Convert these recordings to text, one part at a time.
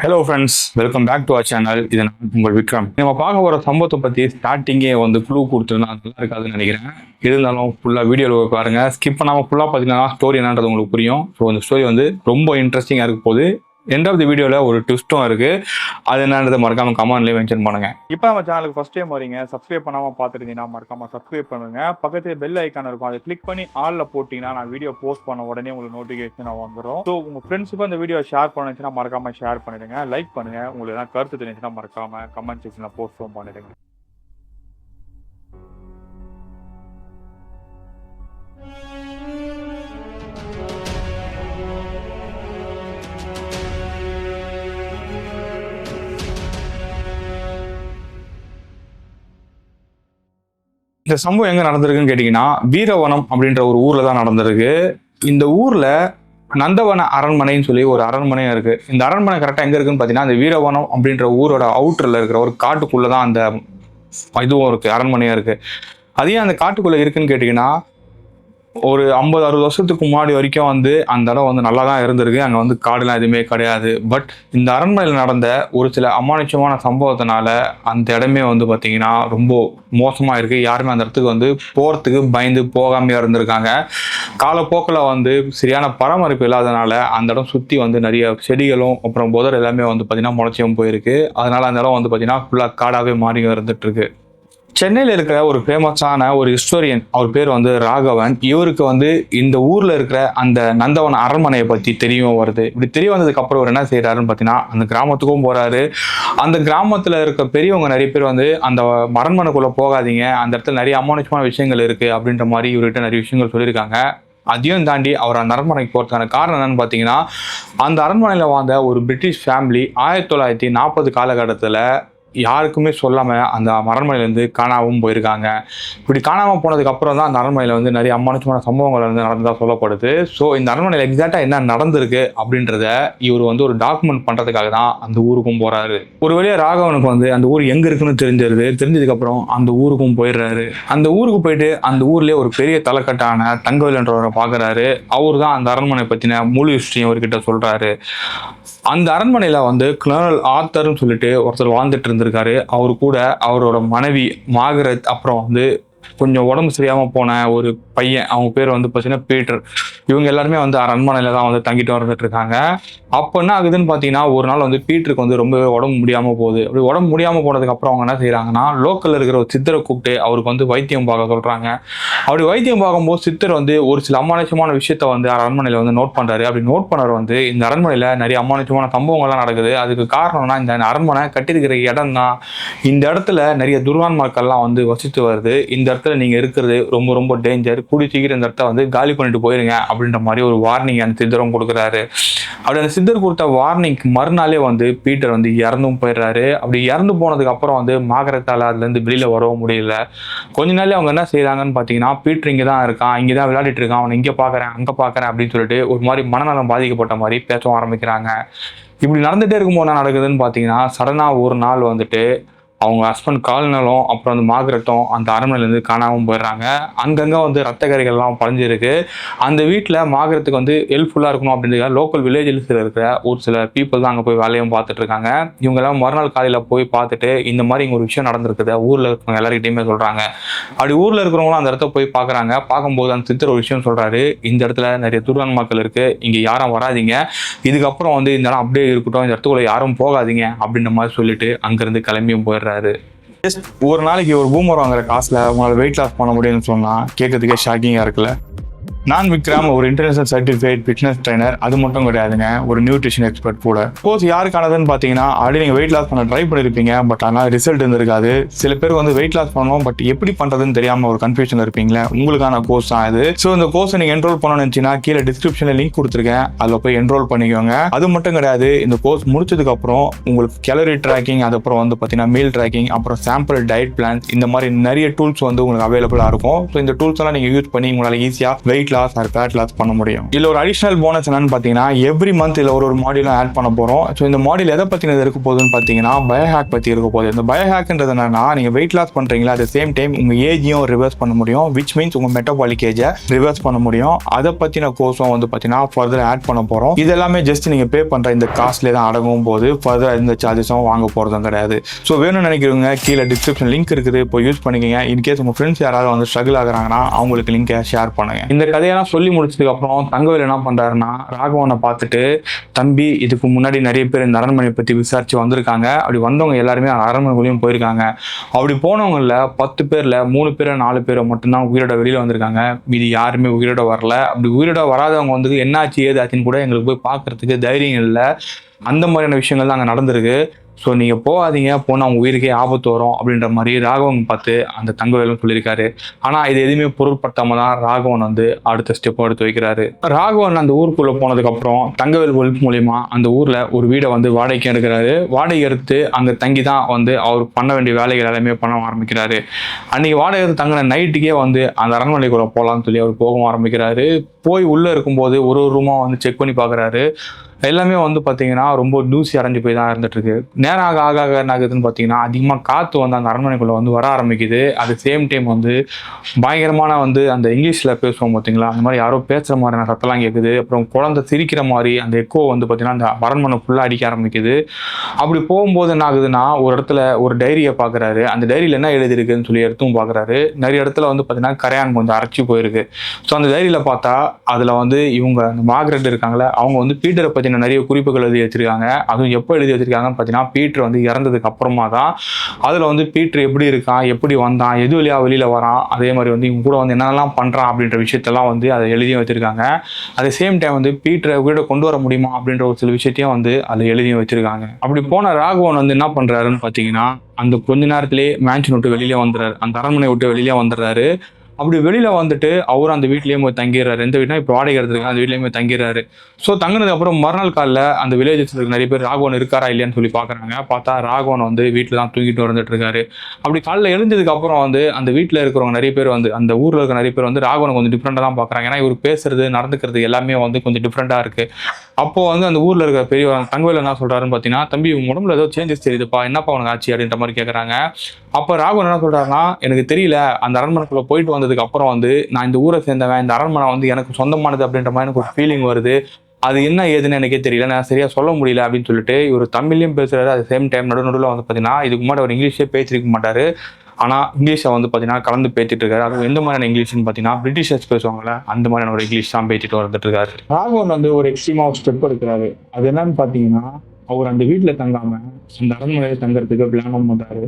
Hello friends, welcome back to our channel. இது நான் உங்கள் விக்ரம். நம்ம பார்க்க போகிற சம்பவத்தை பற்றி ஸ்டார்டிங்கே க்ளூ கொடுத்துருந்தா நல்லா இருக்காதுன்னு நினைக்கிறேன். இருந்தாலும் ஃபுல்லாக வீடியோவில் பாருங்க, ஸ்கிப் பண்ணாமல் ஃபுல்லாக பார்த்தீங்கன்னா ஸ்டோரி என்னன்றது உங்களுக்கு புரியும். ஸோ அந்த ஸ்டோரி ரொம்ப இன்ட்ரெஸ்டிங்காக இருக்க போது. எண்ட் ஆஃப் தி வீடியோவில் ஒரு ட்விஸ்ட்டும் இருக்குது. அது என்னன்றதை மறக்காமல் கமெண்ட்லேயே மென்ஷன் பண்ணுங்கள். இப்போ நம்ம சேனலுக்கு ஃபஸ்ட் டைம் வரீங்க, சப்ஸ்கிரைப் பண்ணாமல் பார்த்துருந்தீங்கன்னா மறக்காமல் சப்ஸ்கிரைப் பண்ணுங்கள். பக்கத்தில் பெல் ஐக்கான் இருக்கும், அதை கிளிக் பண்ணி ஆலில் போட்டிங்கன்னா நான் வீடியோ போஸ்ட் பண்ண உடனே உங்களுக்கு நோட்டிஃபிகேஷன் வந்துடும். ஸோ உங்கள் ஃப்ரெண்ட்ஸுக்கும் அந்த வீடியோ ஷேர் பண்ணுச்சுன்னா மறக்காமல் ஷேர் பண்ணிடுங்க, லைக் பண்ணுங்கள். உங்களுக்கு எதாவது கருத்து தெரிஞ்சுன்னா மறக்காமல் கமெண்ட் செக்ஷனில் போஸ்ட்டும் பண்ணிடுங்க. இந்த சம்பவம் எங்க நடந்திருக்குன்னு கேட்டீங்கன்னா, வீரவனம் அப்படின்ற ஒரு ஊர்ல தான் நடந்திருக்கு. இந்த ஊர்ல நந்தவன அரண்மனைன்னு சொல்லி ஒரு அரண்மனையும் இருக்கு. இந்த அரண்மனை கரெக்டா எங்க இருக்குன்னு பாத்தீங்கன்னா, அந்த வீரவனம் அப்படின்ற ஊரோட அவுட்டர்ல இருக்கிற ஒரு காட்டுக்குள்ளதான் அந்த இதுவும் இருக்கு, அரண்மனையும் இருக்கு. அது ஏன் அந்த காட்டுக்குள்ள இருக்குன்னு கேட்டீங்கன்னா, ஒரு 50-60 வருஷத்துக்கு முன்னாடி வரைக்கும் அந்த இடம் நல்லா தான் இருந்திருக்கு. அங்கே காடுலாம் எதுவுமே கிடையாது. பட் இந்த அரண்மனையில் நடந்த ஒரு சில அமானுஷமான சம்பவத்தினால அந்த இடமே பார்த்தீங்கன்னா ரொம்ப மோசமாக இருக்குது. யாருமே அந்த இடத்துக்கு போகிறதுக்கு பயந்து போகாமே இருந்திருக்காங்க. காலப்போக்கில் சரியான பராமரிப்பு இல்லாதனால அந்த இடம் சுற்றி நிறைய செடிகளும் அப்புறம் புதர் எல்லாமே பார்த்தீங்கன்னா முளைச்சியும் போயிருக்கு. அதனால அந்த இடம் பார்த்தீங்கன்னா ஃபுல்லாக காடாகவே மாறி இருந்துட்டு இருக்கு. சென்னையில் இருக்கிற ஒரு ஃபேமஸான ஒரு ஹிஸ்டோரியன், அவர் பேர் ராகவன். இவருக்கு இந்த ஊர்ல இருக்கிற அந்த நந்தவன அரண்மனையை பத்தி தெரியவும் வருது. இப்படி தெரிய வந்ததுக்கு அப்புறம் அவர் என்ன செய்யறாருன்னு பார்த்தீங்கன்னா, அந்த கிராமத்துக்கும் போறாரு. அந்த கிராமத்துல இருக்க பெரியவங்க நிறைய பேர் அந்த அரண்மனைக்குள்ள போகாதீங்க, அந்த இடத்துல நிறைய அமானுஷமான விஷயங்கள் இருக்கு அப்படின்ற மாதிரி இவர்கிட்ட நிறைய விஷயங்கள் சொல்லியிருக்காங்க. அதையும் தாண்டி அவர் அந்த அரண்மனைக்கு போறதுக்கான காரணம் என்னன்னு பார்த்தீங்கன்னா, அந்த அரண்மனையில் வாழ்ந்த ஒரு பிரிட்டிஷ் ஃபேமிலி 1940 காலகட்டத்தில் யாருக்குமே சொல்லாமல் அந்த அரண்மனையிலேருந்து காணாமல் போயிருக்காங்க. இப்படி காணாமல் போனதுக்கு அப்புறம் தான் அந்த அரண்மனையில் நிறைய அமானுஷமான சம்பவங்கள் நடந்ததாக சொல்லப்படுது. ஸோ இந்த அரண்மனையில் எக்ஸாக்டாக என்ன நடந்திருக்கு அப்படின்றத இவர் ஒரு டாக்குமெண்ட் பண்ணுறதுக்காக தான் அந்த ஊருக்கும் போகிறாரு. ஒரு வழியாக ராகவனுக்கு அந்த ஊர் எங்கே இருக்குன்னு தெரிஞ்சதுக்கப்புறம் அந்த ஊருக்கும் போயிடுறாரு. அந்த ஊருக்கு போயிட்டு அந்த ஊர்லேயே ஒரு பெரிய தலைக்கட்டான தங்கவேல்ன்றவரை பார்க்குறாரு. அவர் தான் அந்த அரண்மனை பற்றின முழு ஹிஸ்டரியும் அவர்கிட்ட சொல்கிறாரு. அந்த அரண்மனையில் கர்னல் ஆர்த்தர்னு சொல்லிட்டு ஒருத்தர் வாழ்ந்துட்டு இருந்திருக்காரு. அவரு கூட அவரோட மனைவி மார்கரெட், அப்புறம் கொஞ்சம் உடம்பு சரியாமல் போன ஒரு பையன், அவங்க பேர் பார்த்தீங்கன்னா பீட்டர். இவங்க எல்லாருமே அரண்மனையில் தான் தங்கிட்டு வந்துட்டு இருக்காங்க. அப்போ என்ன ஆகுதுன்னு பார்த்தீங்கன்னா, ஒரு நாள் பீட்டருக்கு ரொம்பவே உடம்பு முடியாமல் போகுது. அப்படி உடம்பு முடியாமல் போனதுக்கு அப்புறம் அவங்க என்ன செய்யறாங்கன்னா, லோக்கல்ல இருக்கிற ஒரு சித்தரை கூப்பிட்டு அவருக்கு வைத்தியம் பார்க்க சொல்றாங்க. அப்படி வைத்தியம் பார்க்கும்போது சித்தர் ஒரு சில அமானுஷமான விஷயத்த அரண்மனையில் நோட் பண்றாரு. அப்படி நோட் பண்ணவர் இந்த அரண்மனையில் நிறைய அமானுஷமான சம்பவங்கள்லாம் நடக்குது. அதுக்கு காரணம்னா இந்த அரண்மனை கட்டியிருக்கிற இடம் தான். இந்த இடத்துல நிறைய துர்வான்மாக்கள்லாம் வசித்து வருது. இந்த இடத்துல நீங்க இருக்கிறது ரொம்ப ரொம்ப டேஞ்சர். கூடி சீக்கிரம் இந்த இடத்த காலி பண்ணிட்டு போயிருங்க அப்படின்ற மாதிரி ஒரு வார்னிங் அந்த சித்தரும் கொடுக்குறாரு. அப்படி அந்த சித்தர் கொடுத்த வார்னிங்க்கு மறுநாளே பீட்டர் இறந்தும் போயிடுறாரு. அப்படி இறந்து போனதுக்கு அப்புறம் மார்கரெட்டால அதுல இருந்து வெளியில வரவும் முடியல. கொஞ்ச நாளே அவங்க என்ன செய்யறாங்கன்னு பாத்தீங்கன்னா, பீட்டர் இங்கே தான் இருக்கான், இங்கே தான் விளையாடிட்டு இருக்கான், அவனை இங்கே பார்க்குறேன் அங்கே பார்க்குறேன் அப்படின்னு சொல்லிட்டு ஒரு மாதிரி மனநலம் பாதிக்கப்பட்ட மாதிரி பேச ஆரம்பிக்கிறாங்க. இப்படி நடந்துட்டே இருக்கும்போது என்ன நடக்குதுன்னு பார்த்தீங்கன்னா, சடனா ஒரு நாள் அவங்க ஹஸ்பண்ட் கால்நலும் அப்புறம் மார்கரெட்டும் அந்த அரண்மனையிலேருந்து காணாமல் போயிடுறாங்க. அங்கங்கே ரத்த கரைகள்லாம் பழிஞ்சிருக்கு. அந்த வீட்டில் மார்கரெட்டுக்கு ஹெல்ப்ஃபுல்லாக இருக்கணும் அப்படின்றதுக்காக லோக்கல் வில்லேஜில் இருக்கிற ஒரு சில பீப்புள் தான் அங்கே போய் வேலையும் பார்த்துட்டு இருக்காங்க. இவங்கெல்லாம் மறுநாள் காலையில் போய் பார்த்துட்டு இந்த மாதிரி இங்கே ஒரு விஷயம் நடந்திருக்குது ஊரில் இருக்கிறவங்க எல்லாருக்கிட்டையுமே சொல்கிறாங்க. அப்படி ஊரில் இருக்கிறவங்களும் அந்த இடத்த போய் பார்க்குறாங்க. பார்க்கும்போது அந்த சித்தர் ஒரு விஷயம் சொல்கிறாரு, இந்த இடத்துல நிறைய துர்வான்மாக்கள் இருக்குது, இங்கே யாரும் வராதிங்க, இதுக்கப்புறம் இந்த இடம் அப்படியே இருக்கட்டும், இந்த இடத்துக்குள்ள யாரும் போகாதீங்க அப்படின்ற மாதிரி சொல்லிட்டு அங்கேருந்து கிளம்பியும் போயிடுறாரு. ஒரு நாளைக்கு ஒரு பூமர் வாங்குற காசுல உங்களால வெயிட் லாஸ் பண்ண முடியும்னு சொன்னா கேட்கறதுக்கே ஷாக்கிங்கா இருக்குல்ல. நான் விக்ரம் ஒரு இன்டர்நேஷனல் சர்டிஃபைட் ஃபிட்னஸ் ட்ரைனர். அது மட்டும் கிடையாதுங்க, ஒரு நியூட்ரிஷன் எக்ஸ்பர்ட் கூட. கோர்ஸ் யாருக்கானதுன்னு பார்த்தீங்கன்னா, ஆல்ரெடி நீங்கள் வெயிட் லாஸ் பண்ண ட்ரை பண்ணியிருப்பீங்க, பட் ஆனால் ரிசல்ட் இருந்திருக்காது. சில பேர் வெயிட் லாஸ் பண்ணணும், பட் எப்படி பண்ணுறதுன்னு தெரியாமல் ஒரு கன்ஃபியூஷன் இருப்பீங்களா, உங்களுக்கான கோர்ஸ் தான் இது. ஸோ இந்த கோர்ஸை நீங்கள் என்ரோல் பண்ணணும்னு நினச்சின்னா கீழே டிஸ்கிரிப்ஷனில் லிங்க் கொடுத்துருக்கேன், அதில் போய் என்ரோல் பண்ணிக்கோங்க. அது மட்டும் கிடையாது, இந்த கோர்ஸ் முடிச்சதுக்கு அப்புறம் உங்களுக்கு கேலரி ட்ராக்கிங், அதுக்கப்புறம் பார்த்தீங்கன்னா மீல் ட்ராக்கிங், அப்புறம் சாம்பிள் டயட் பிளான்ஸ், இந்த மாதிரி நிறைய டூல்ஸ் உங்களுக்கு அவைலபிளாக இருக்கும். ஸோ இந்த டூல்ஸ் எல்லாம் நீங்கள் யூஸ் பண்ணி உங்களால் ஈஸியாக weight loss or fat loss பண்ண முடியும். இதுல ஒரு அடிஷனல் போனஸ் என்னன்னு பாத்தீங்கன்னா எவ்ரி மந்த் இதுல ஒரு மாடியூலும் ஆட் பண்ண போறோம். ஸோ இந்த மாடியூல் எதை பத்தினது இருக்க போகுதுன்னு பாத்தீங்கன்னா பயோஹேக் பத்தி இருக்க போகுது. இந்த பயோஹேக்ன்றது என்னன்னா நீங்க வெயிட் லாஸ் பண்றீங்களா, அட் சேம் டைம் உங்க ஏஜையும் ரிவர்ஸ் பண்ண முடியும், விச் மீன்ஸ் உங்க மெட்டபாலிக் ஏஜை ரிவர்ஸ் பண்ண முடியும். அதை பத்தின கோர்ஸும் வந்து பாத்தீங்கன்னா ஃபர்தர் ஆட் பண்ண போறோம். இது எல்லாமே ஜஸ்ட் நீங்க பே பண்ற இந்த காஸ்ட்ல தான் அடங்கும் போது ஃபர்தர் இந்த சார்ஜஸும் வாங்க போறதும் கிடையாது. ஸோ வேணும்னு நினைக்கிறவங்க கீழே டிஸ்கிரிப்ஷன் லிங்க் இருக்குது, இப்போ யூஸ் பண்ணிக்கங்க. இன்கேஸ் உங்க ஃப்ரெண்ட்ஸ் யாராவது வந்து ஸ்ட்ரகிள் ஆகுறாங்கன்னா அவங்களுக்கு லிங்கை ஷேர் பண்ணுங்க. இந்த கதையெல்லாம் சொல்லி முடிச்சதுக்கு அப்புறம் தங்கவேல் என்ன பண்றாருன்னா ராகவனை பார்த்துட்டு, தம்பி இதுக்கு முன்னாடி நிறைய பேர் இந்த அரண்மனை பத்தி விசாரிச்சு வந்திருக்காங்க, அப்படி வந்தவங்க எல்லாருமே அரண்மனைக்குள்ளேயும் போயிருக்காங்க. அப்படி போனவங்கள 10 பேர்ல 3 பேர் 4 பேர் மட்டும்தான் உயிரோட வெளியில வந்திருக்காங்க, மீதி யாருமே உயிரோட வரல. அப்படி உயிரோட வராதவங்க வந்து என்னாச்சு ஏதாச்சுன்னு கூட எங்களுக்கு போய் பார்க்கறதுக்கு தைரியம் இல்லை. அந்த மாதிரியான விஷயங்கள் தான் அங்கே நடந்திருக்கு. ஸோ நீங்கள் போகாதீங்க, போனால் அவங்க உயிருக்கே ஆபத்து வரும் அப்படின்ற மாதிரி ராகவன் பார்த்து அந்த தங்கவேலும் சொல்லியிருக்காரு. ஆனால் இது எதுவுமே பொருட்படுத்தாமல் தான் ராகவன் வந்து அடுத்த ஸ்டெப் எடுத்து வைக்கிறாரு. ராகவன் அந்த ஊருக்குள்ளே போனதுக்கப்புறம் தங்கவேல் ஹெல்ப் மூலியமா அந்த ஊரில் ஒரு வீடை வந்து வாடகைக்கு எடுக்கிறாரு. வாடகை எடுத்து அங்கே தங்கி தான் வந்து அவர் பண்ண வேண்டிய வேலைகள் எல்லாமே பண்ண ஆரம்பிக்கிறாரு. அன்னைக்கு வாடகை எடுத்து தங்கின நைட்டுக்கே வந்து அந்த அரண்மனைக்குள்ளே போகலான்னு சொல்லி அவர் போக ஆரம்பிக்கிறாரு. போய் உள்ளே இருக்கும்போது ஒரு ரூமாக வந்து செக் பண்ணி பார்க்குறாரு. எல்லாமே வந்து பார்த்தீங்கன்னா ரொம்ப தூசி அடைஞ்சு போய் தான் இருந்துட்டு இருக்கு. நேரம் ஆக என்ன ஆகுதுன்னு பார்த்தீங்கன்னா அதிகமாக காற்று வந்து அந்த அரண்மனைக்குள்ளே வந்து வர ஆரம்பிக்குது. அது சேம் டைம் வந்து பயங்கரமான வந்து அந்த இங்கிலீஷில் பேசுவோம் பார்த்தீங்களா, அந்த மாதிரி யாரோ பேசுகிற மாதிரியான சத்தம்லாம் கேட்குது. அப்புறம் குழந்தை சிரிக்கிற மாதிரி அந்த எக்கோ வந்து பார்த்தீங்கன்னா அந்த அரண்மனை ஃபுல்லாக அடிக்க ஆரம்பிக்குது. அப்படி போகும்போது என்ன ஆகுதுன்னா ஒரு இடத்துல ஒரு டைரியை பார்க்குறாரு. அந்த டைரியில் என்ன எழுதிருக்குன்னு சொல்லி எடுத்தும் பார்க்குறாரு. நிறைய இடத்துல வந்து பார்த்தீங்கன்னா கரையான் கொஞ்சம் அரைச்சி போயிருக்கு. ஸோ அந்த டைரியில் பார்த்தா அதில் வந்து இவங்க அந்த மார்கரெட் இருக்காங்களே, அவங்க வந்து பீட்டரை பற்றி நிறைய குறிப்புகள் எழுதி வச்சிருக்காங்க. அதுவும் எப்போ எழுதி வச்சிருக்காங்கன்னு பார்த்தீங்கன்னா பீட்டர் வந்து இறந்ததுக்கு அப்புறமா தான். அதில் வந்து பீட்டர் எப்படி இருக்கான், எப்படி வந்தான், எது வழியா வெளியில வரான், அதே மாதிரி வந்து இவங்க கூட வந்து என்னென்னலாம் பண்றான் அப்படின்ற விஷயத்தெல்லாம் வந்து அதை எழுதியும் வச்சிருக்காங்க. அதே சேம் டைம் வந்து பீட்டரை வீட கொண்டு வர முடியுமா அப்படின்ற ஒரு சில விஷயத்தையும் வந்து அதில் எழுதியும் வச்சிருக்காங்க. அப்படி போன ராகவன் வந்து என்ன பண்றாருன்னு பார்த்தீங்கன்னா அந்த கொஞ்ச நேரத்திலேயே மேன்ஷன் விட்டு வெளியிலே வந்துடுறாரு, அந்த அரண்மனை விட்டு வெளியிலே வந்துடுறாரு. அப்படி வெளியில வந்துட்டு அவரும் அந்த வீட்லயே போய் தங்கிடுறாரு. எந்த வீட்னா இப்போ வாடகை எடுத்துருக்காங்க, அந்த வீட்லயே போய் தங்கிடுறாரு. ஸோ தங்கினதுக்கு அப்புறம் மறுநாள் காலையில் அந்த வில்லேஜஸ் நிறைய பேர் ராகவன் இருக்காரா இல்லையான்னு சொல்லி பார்க்குறாங்க. பார்த்தா ராகவன் வந்து வீட்டில் தான் தூங்கிட்டு வந்துட்டு இருக்காரு. அப்படி காலையில் எழுந்ததுக்கு அப்புறம் வந்து அந்த வீட்டில் இருக்கிறவங்க நிறைய பேர் வந்து அந்த ஊரில் இருக்கிற நிறைய பேர் வந்து ராகவனை கொஞ்சம் டிஃப்ரெண்டாக தான் பார்க்குறாங்க. ஏன்னா இவர் பேசுறது நடந்துக்கிறது எல்லாமே வந்து கொஞ்சம் டிஃப்ரெண்டாக இருக்கு. அப்போ வந்து அந்த ஊரில் இருக்கிற பெரியவர் தங்கவேல் என்ன சொல்றாருன்னு பார்த்தீங்கன்னா, தம்பி உங்க உடம்புல ஏதோ சேஞ்சஸ் தெரியுதுப்பா, என்னப்பா உனக்கு ஆச்சு அப்படின்ற மாதிரி கேட்குறாங்க. அப்போ ராகவன் என்ன சொல்றாருன்னா, எனக்கு தெரியல, அந்த அரண்மனைக்குள்ள போயிட்டு வந்ததுக்கு அப்புறம் வந்து நான் இந்த ஊரை சேர்ந்தவன், இந்த அரண்மனை வந்து எனக்கு சொந்தமானது அப்படின்ற மாதிரி எனக்கு ஒரு ஃபீலிங் வருது. அது என்ன ஏதுன்னு எனக்கே தெரியல, நான் சரியா சொல்ல முடியல அப்படின்னு சொல்லிட்டு இவர் தமிழ்லையும் பேசுறாரு. அது சேம் டைம் நடுநடுவில் வந்து பார்த்தீங்கன்னா இதுக்கு முன்னாடி அவர் இங்கிலீஷே பேசிருக்க மாட்டாரு. ஆனால் இங்கிலீஷை வந்து பார்த்தீங்கன்னா கலந்து பேசிட்டு இருக்காரு. அதுவும் எந்த மாதிரியான இங்கிலீஷ்னு பார்த்தீங்கன்னா பிரிட்டிஷர்ஸ் பேசுவாங்கல்ல, அந்த மாதிரியான ஒரு இங்கிலீஷ் தான் பேசிட்டு வந்துட்டு இருக்காரு. ராகவன் வந்து ஒரு எக்ஸ்ட்ரீமா ஒரு ஸ்டெப் எடுக்கிறாரு. அது என்னன்னு பார்த்தீங்கன்னா அவர் அந்த வீட்டில் தங்காம அந்த அரண்மனையில் தங்கறதுக்கு பிளான் பண்றாரு.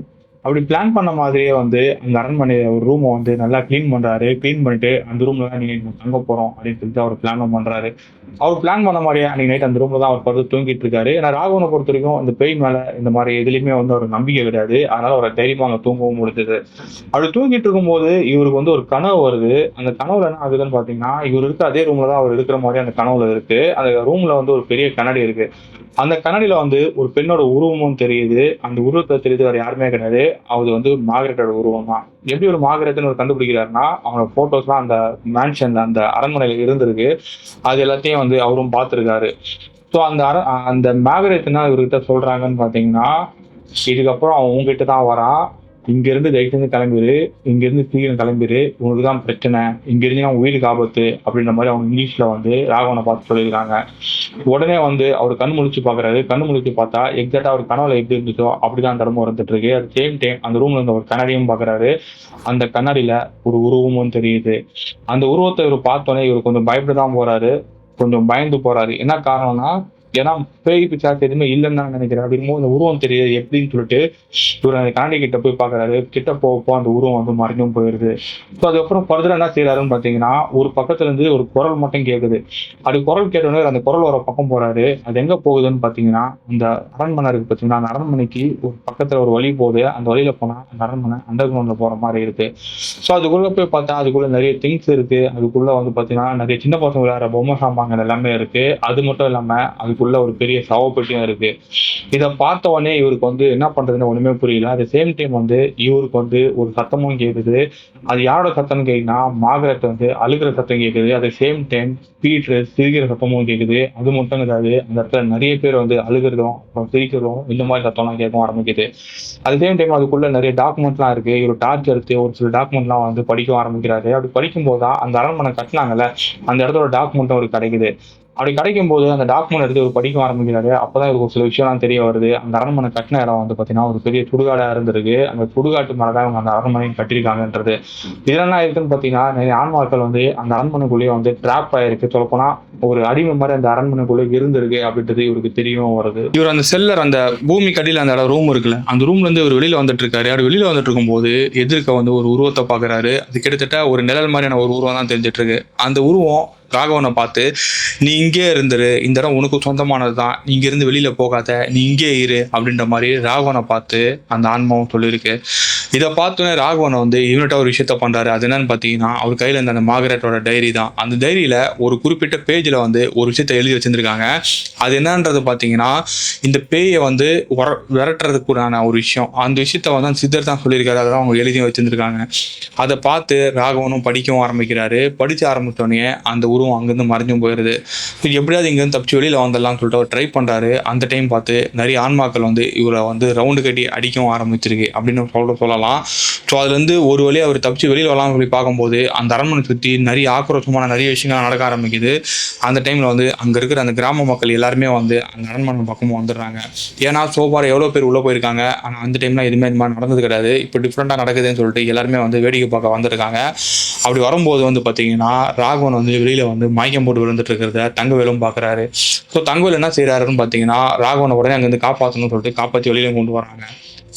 அப்படி பிளான் பண்ண மாதிரியே வந்து அந்த அரண்மனை ஒரு ரூமை வந்து நல்லா கிளீன் பண்றாரு. கிளீன் பண்ணிட்டு அந்த ரூம்ல தான் நீங்க தங்க போறோம் அப்படின்னு சொல்லிட்டு அவர் பிளான் பண்றாரு. அவர் பிளான் பண்ண மாதிரியே அன்னைக்கு நைட் அந்த ரூம்ல தான் அவர் படுத்து தூங்கிட்டு இருக்காரு. ஏன்னா ராகவனை பொறுத்த வரைக்கும் அந்த பேய் மேல இந்த மாதிரி எதுலையுமே வந்து ஒரு நம்பிக்கை கிடையாது. அதனால அவர் தைரியமா அங்க தூங்கவும் முடிஞ்சது. அப்படி தூங்கிட்டு இருக்கும்போது இவருக்கு வந்து ஒரு கனவு வருது. அந்த கனவுல என்ன ஆகுதுன்னு பாத்தீங்கன்னா இவர் இருக்க அதே ரூம்ல தான் அவர் இருக்கிற மாதிரி அந்த கனவுல இருக்கு. அந்த ரூம்ல வந்து ஒரு பெரிய கண்ணாடி இருக்கு. அந்த கண்ணாடியில வந்து ஒரு பெண்ணோட உருவமும் தெரியுது. அந்த உருவத்தை தெரியுது வேற யாருமே கிடையாது, அது வந்து மார்கரெட்டோட உருவம் தான். எப்படி ஒரு மார்கரெட்னு ஒரு கண்டுபிடிக்கிறாருன்னா அவனோட போட்டோஸ்லாம் அந்த மேன்ஷன்ல அந்த அரண்மனையில இருந்திருக்கு. அது எல்லாத்தையும் வந்து அவரும் பார்த்துருக்காரு. ஸோ அந்த மார்கரெட் என்ன இவர்கிட்ட சொல்றாங்கன்னு பாத்தீங்கன்னா, இதுக்கப்புறம் அவன் உங்ககிட்ட தான் வரான், இங்க இருந்து தயவு செஞ்சு கிளம்பிடு, இங்க இருந்து சீக்கிரம் கிளம்பிடு, உனக்கு தான் பிரச்சனை, இங்க இருந்து அவன் உயிருக்கு ஆபத்து அப்படின்ற மாதிரி அவங்க இங்கிலீஷ்ல வந்து ராகவனை பார்த்து சொல்லியிருக்காங்க. உடனே வந்து அவர் கண் முழிச்சு பாக்குறாரு. கண் முழிச்சு பார்த்தா எக்ஸாக்டா அவர் கனவுல எப்படி இருந்துச்சோ அப்படிதான் அந்த இடமும் இருந்துட்டு இருக்கு. அட் சேம் டைம் அந்த ரூம்ல இருந்த ஒரு கண்ணாடியும் பாக்குறாரு. அந்த கண்ணாடியில ஒரு உருவமும் தெரியுது. அந்த உருவத்தை இவர் பார்த்தோன்னே இவர் கொஞ்சம் பயப்பட்டு தான் போறாரு, கொஞ்சம் பயந்து போறாரு. என்ன காரணம்னா ஏன்னா பேய் பிசாசு எதுவுமே இல்லைன்னு தான் நினைக்கிறேன். அப்படிங்கும்போது அந்த உருவம் தெரியுது எப்படின்னு சொல்லிட்டு இவர் அந்த கண்ணாடி கிட்ட போய் பாக்குறாரு. கிட்ட போகப்போ அந்த உருவம் வந்து மறைஞ்சும் போயிருது. ஸோ அதுக்கப்புறம் ஃபர்தரா என்ன செய்யறாருன்னு பாத்தீங்கன்னா ஒரு பக்கத்துல இருந்து ஒரு குரல் மட்டும் கேட்குது. அது குரல் கேட்டோடனே அந்த குரல் வர பக்கம் போறாரு. அது எங்க போகுதுன்னு பாத்தீங்கன்னா அந்த அரண்மனை இருக்கு பாத்தீங்கன்னா, அந்த அரண்மனைக்கு ஒரு பக்கத்துல ஒரு வழி போகுது. அந்த வழியில போனா அந்த அரண்மனை அண்டர் கிரவுண்ட்ல போற மாதிரி இருக்கு. ஸோ அதுக்குள்ள போய் பார்த்தா அதுக்குள்ள நிறைய திங்ஸ் இருக்கு. அதுக்குள்ள வந்து பாத்தீங்கன்னா நிறைய சின்ன பசங்க விளையாடுற பொம்மை சாமான்கள் எல்லாமே இருக்கு. அது மட்டும் இல்லாம அதுக்குள்ள அதுக்குள்ள ஒரு பெரிய சவப்பெட்டியும் இருக்கு. இதை பார்த்த உடனே இவருக்கு வந்து என்ன பண்றதுன்னு ஒண்ணுமே புரியல. அட் சேம் டைம் வந்து இவருக்கு வந்து ஒரு சத்தமும் கேக்குது. அது யாரோட சத்தம்னு கேட்டீங்கன்னா மார்கரெட் வந்து அழுகிற சத்தம் கேக்குது. அட் சேம் டைம் பீட்டர் சிரிக்கிற சத்தமும் கேக்குது. அது மட்டும் கிடையாது, அந்த இடத்துல நிறைய பேர் வந்து அழுகிறதும் அப்புறம் சிரிக்கிறதும் இந்த மாதிரி சத்தம்லாம் கேட்க ஆரம்பிக்குது. அட் சேம் டைம் அதுக்குள்ள நிறைய டாக்குமெண்ட்லாம் இருக்கு. இவர் டார்ச் எடுத்து ஒரு சில டாக்குமெண்ட்லாம் வந்து படிக்க ஆரம்பிக்கிறாரு. அப்படி படிக்கும் போதுதான் அந்த அரண்மனை கட்டினாங்கல்ல, அந்த இடத்தோட டாக்குமெண்ட்டும் அவருக்கு கிடைக்குது. அப்படி கிடைக்கும் போது அந்த டாக்குமெண்ட் எடுத்து இவர் படிக்க ஆரம்பிக்கிறாரு. அப்பதான் இவருக்கு ஒரு சில விஷயம்லாம் தெரிய வருது. அந்த அரண்மனை கட்டின இடம் வந்து பாத்தீங்கன்னா ஒரு பெரிய சுடுகாடா இருந்திருக்கு. அந்த சுடுகாட்டு மேலதான் இவங்க அந்த அரண்மனையும் கட்டியிருக்காங்கன்றது. இதுல என்ன இருக்குன்னு பாத்தீங்கன்னா நிறைய ஆன்மாக்கள் வந்து அந்த அரண்மனைக்குள்ளேயே வந்து டிராப் ஆயிருக்கு. சொல்லப்போனா ஒரு அடிமை மாதிரி அந்த அரண்மனைக்குள்ள இருந்திருக்கு அப்படின்றது இவருக்கு தெரியவும் வருது. இவர் அந்த செல்லர் அந்த பூமி கடியில அந்த இடம் ரூம் இருக்குல்ல, அந்த ரூம்ல இருந்து இவர் வெளியில வந்துட்டு இருக்காரு. அவர் வெளியில வந்துட்டு இருக்கும்போது எதிர்க்க வந்து ஒரு உருவத்தை பாக்குறாரு. அது கிட்டத்தட்ட ஒரு நிழல் மாதிரியான ஒரு உருவம் தான் தெரிஞ்சிட்டு இருக்கு. அந்த உருவம் ராகவனை பார்த்து, நீ இங்கே இருந்துரு, இந்த இடம் உனக்கு சொந்தமானது தான், நீ இங்க இருந்து வெளியில போகாத, நீ இங்கே இரு அப்படின்ற மாதிரி ராகவனை பார்த்து அந்த ஆன்மாவும் சொல்லியிருக்கு. இதை பார்த்தோன்னே ராகவனை வந்து இவன்கிட்ட ஒரு விஷயத்த பண்றாரு. அது என்னன்னு பார்த்தீங்கன்னா அவர் கையில இருந்த அந்த மார்கரெட்டோட டைரி தான். அந்த டைரியில ஒரு குறிப்பிட்ட பேஜ்ல வந்து ஒரு விஷயத்த எழுதி வச்சிருந்திருக்காங்க. அது என்னன்றது பார்த்தீங்கன்னா இந்த பேயை வந்து விரட்டுறதுக்குறான ஒரு விஷயம். அந்த விஷயத்த வந்து சித்தர் தான் சொல்லியிருக்காரு. அதெல்லாம் அவங்க எழுதி வச்சிருந்திருக்காங்க. அதை பார்த்து ராகவனும் படிக்கவும் ஆரம்பிக்கிறாரு. படிச்சு ஆரம்பிச்சோடனே அந்த உருவம் அங்கிருந்து மறைஞ்சும் போயிருது. எப்படியாவது இங்கிருந்து தப்பிச்சு வெளியில வந்துடலாம்னு சொல்லிட்டு அவர் ட்ரை பண்றாரு. அந்த டைம் பார்த்து நிறைய ஆன்மாக்கள் வந்து இவரை வந்து ரவுண்டு கட்டி அடிக்கவும் ஆரம்பிச்சிருக்கு அப்படின்னு சொல்லலாம். ஸோ அதுல இருந்து ஒரு வழியா அவர் தப்பிச்சு வெளியில வரலாம்னு சொல்லி பார்க்கும்போது அந்த அரண்மனை சுற்றி நிறைய ஆக்ரோஷமான நிறைய விஷயங்கள் நடக்க ஆரம்பிக்குது. அந்த டைம்ல வந்து அங்க இருக்கிற அந்த கிராம மக்கள் எல்லாருமே வந்து அந்த அரண்மனை பக்கமும் வந்துடுறாங்க. ஏன்னா சோபார் எவ்வளவு பேர் உள்ள போயிருக்காங்க, ஆனா அந்த டைம்ல எதுவுமே இந்த மாதிரி நடந்தது கிடையாது. இப்போ டிஃப்ரெண்டா நடக்குதுன்னு சொல்லிட்டு எல்லாருமே வந்து வேடிக்கை பார்க்க வந்திருக்காங்க. அப்படி வரும்போது வந்து பாத்தீங்கன்னா ராகவன் வந்து வெளியில வந்து மயக்கம் போட்டு விழுந்துட்டு இருக்கிறத தங்கவேலும் பாக்குறாரு. ஸோ தங்கவேல் என்ன செய்யறாருன்னு பாத்தீங்கன்னா ராகவனை உடனே அங்கிருந்து காப்பாற்றணும்னு சொல்லிட்டு காப்பாற்றி வெளியில கொண்டு வராங்க.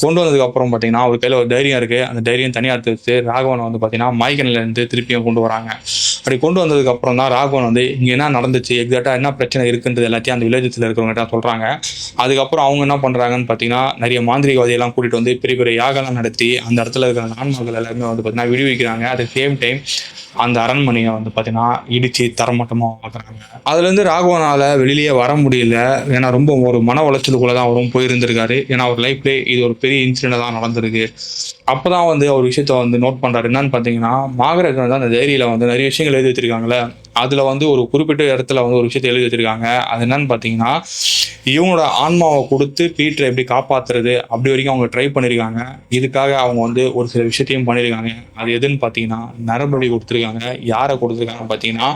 கொண்டு வந்ததுக்கு அப்புறம் பார்த்தீங்கன்னா அவர் கையில் ஒரு தைரியம் இருக்கு. அந்த தைரியம் தனியாக எடுத்து வச்சு ராகவனை வந்து பார்த்தீங்கன்னா மயக்கனில இருந்து திருப்பியும் கொண்டு வராங்க. அப்படி கொண்டு வந்ததுக்கு அப்புறம் தான் ராகவன் வந்து இங்கே என்ன நடந்துச்சு, எக்ஸாக்டா என்ன பிரச்சனை இருக்குன்றது எல்லாத்தையும் அந்த வில்லேஜஸ்ல இருக்கிறவங்க சொல்றாங்க. அதுக்கப்புறம் அவங்க என்ன பண்றாங்கன்னு பார்த்தீங்கன்னா நிறைய மாந்திரிகவாதியெல்லாம் கூட்டிட்டு வந்து பெரிய பெரிய யாகெல்லாம் நடத்தி அந்த இடத்துல இருக்கிற ஆன்மாக்கள் எல்லாருமே வந்து பார்த்தீங்கன்னா விடுவிக்கிறாங்க. அட் சேம் டைம் அந்த அரண்மனையை வந்து பார்த்தீங்கன்னா இடிச்சு தரமட்டமாக ஆக்குறாங்க. அதுல இருந்து ராகவனால வெளியிலேயே வர முடியல. ஏன்னா ரொம்ப ஒரு மன உளைச்சலுக்குள்ளதான் அவரும் போயிருந்திருக்காரு. ஏன்னா அவர் லைஃப்ல இது ஒரு பெரிய இன்சிடென்ட் தான் நடந்திருக்கு. அப்பதான் வந்து ஒரு விஷயத்த வந்து நோட் பண்றாரு. என்னன்னு பாத்தீங்கன்னா மார்கரெட் வந்து அந்த டைரியில வந்து நிறைய விஷயங்கள் எழுதி வச்சிருக்காங்கல்ல, அதுல வந்து ஒரு குறிப்பிட்ட இடத்துல வந்து ஒரு விஷயத்த எழுதி வச்சிருக்காங்க. அது என்னன்னு பாத்தீங்கன்னா இவங்களோட ஆன்மாவை கொடுத்து பீட்டரை எப்படி காப்பாத்துறது அப்படி வரைக்கும் அவங்க ட்ரை பண்ணியிருக்காங்க. இதுக்காக அவங்க வந்து ஒரு சில விஷயத்தையும் பண்ணியிருக்காங்க. அது எதுன்னு பார்த்தீங்கன்னா நரபலி கொடுத்துருக்காங்க. யாரை கொடுத்துருக்காங்கன்னு பார்த்தீங்கன்னா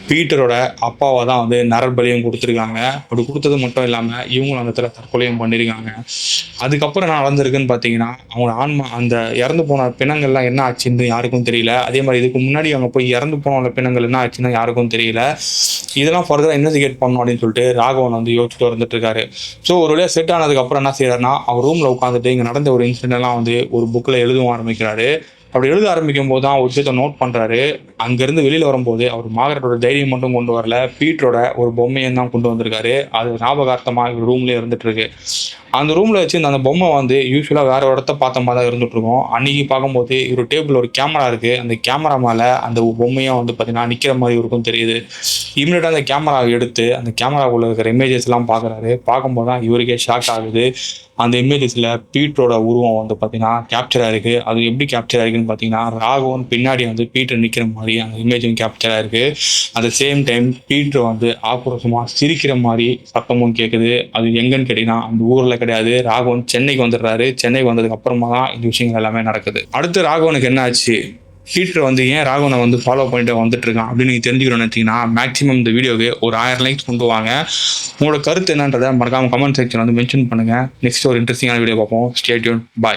பீட்டரோட அப்பாவை தான் வந்து நரபலியும் கொடுத்துருக்காங்க. அப்படி கொடுத்தது மட்டும் இல்லாமல் இவங்களும் அந்த இடத்துல தற்கொலையும் பண்ணியிருக்காங்க. அதுக்கப்புறம் என்ன நடந்திருக்குன்னு பார்த்தீங்கன்னா அவங்களோட ஆன்மா அந்த இறந்து போன பிணங்கள்லாம் என்ன ஆச்சுன்னு யாருக்கும் தெரியல. அதே மாதிரி இதுக்கு முன்னாடி அவங்க போய் இறந்து போன பிணங்கள் என்ன ஆச்சுன்னு யாருக்கும் தெரியல. இதெல்லாம் ஃபர்தரா இன்வெஸ்டிகேட் பண்ணணும் அப்படின்னு சொல்லிட்டு ராகவன் வந்து யோசிச்சுட்டு வந்துட்டு இருக்காரு. ஸோ ஒரு வழியா செட் ஆனதுக்கு அப்புறம் என்ன செய்யறாருன்னா அவர் ரூம்ல உட்காந்துட்டு இங்க நடந்த ஒரு இன்சிடென்ட் எல்லாம் வந்து ஒரு புக்ல எழுதவும் ஆரம்பிக்கிறாரு. அப்படி எழுத ஆரம்பிக்கும் போது தான் ஒரு விஷயத்த நோட் பண்றாரு. அங்கிருந்து வெளியில வரும்போது அவர் மார்கரெட்டோட தைரியம் மட்டும் கொண்டு வரல, பீட்டரோட ஒரு பொம்மையும் தான் கொண்டு வந்திருக்காரு. அது ஞாபகார்த்தமா ரூம்லயே இருந்துட்டு இருக்கு. அந்த ரூம்ல வச்சு அந்த பொம்மை வந்து யூஸ்வலா வேற ஒரு இடத்த பார்த்த மாதிரி தான் இருந்துட்டு இருக்கும். அன்னைக்கு பார்க்கும்போது ஒரு டேபிள் ஒரு கேமரா இருக்கு. அந்த கேமரா மேல அந்த பொம்மையும் வந்து பாத்தீங்கன்னா நிக்கிற மாதிரி இருக்கும் தெரியுது. இம்மிடியா அந்த கேமராவை எடுத்து அந்த கேமராவுள்ள இருக்கிற இமேஜஸ் எல்லாம் பாக்குறாரு. பார்க்கும்போது தான் இவருக்கே ஷாக் ஆகுது. அந்த இமேஜஸ்ல பீட்டரோட உருவம் வந்து பாத்தீங்கன்னா கேப்சர் ஆயிருக்கு. அது எப்படி கேப்சர் ஆயிருக்குன்னு பாத்தீங்கன்னா ராகவன் பின்னாடி வந்து பீட்டர் நிக்கிற மாதிரி அந்த இமேஜும் கேப்சர் ஆயிருக்கு. அட் சேம் டைம் பீட்டர் வந்து ஆக்ரோஷமா சிரிக்கிற மாதிரி சத்தமும் கேட்குது. அது எங்கன்னு கேட்டீங்கன்னா அந்த ஊர்ல கிடையாது. ராகவன் சென்னைக்கு வந்துடுறாரு. சென்னைக்கு வந்ததுக்கு அப்புறமா தான் இந்த விஷயங்கள் எல்லாமே நடக்குது. அடுத்து ராகவனுக்கு என்ன ஆச்சு, பீட்டர் வந்து ஏன் ராகவனை வந்து ஃபாலோ பண்ணிட்டு வந்துட்டு இருக்கான் அப்படின்னு நீங்க தெரிஞ்சுக்கணும்னு நினைச்சீங்கன்னா மேக்ஸிமம் இந்த வீடியோக்கு ஒரு 1000 லைக்ஸ் கொண்டு வாங்க. உங்களோட கருத்து என்னன்றதை மறக்காம கமெண்ட் செக்ஷன் வந்து மென்ஷன் பண்ணுங்க. நெக்ஸ்ட் ஒரு இன்ட்ரெஸ்டிங்கான வீடியோ பார்ப்போம். Stay tuned. பாய்.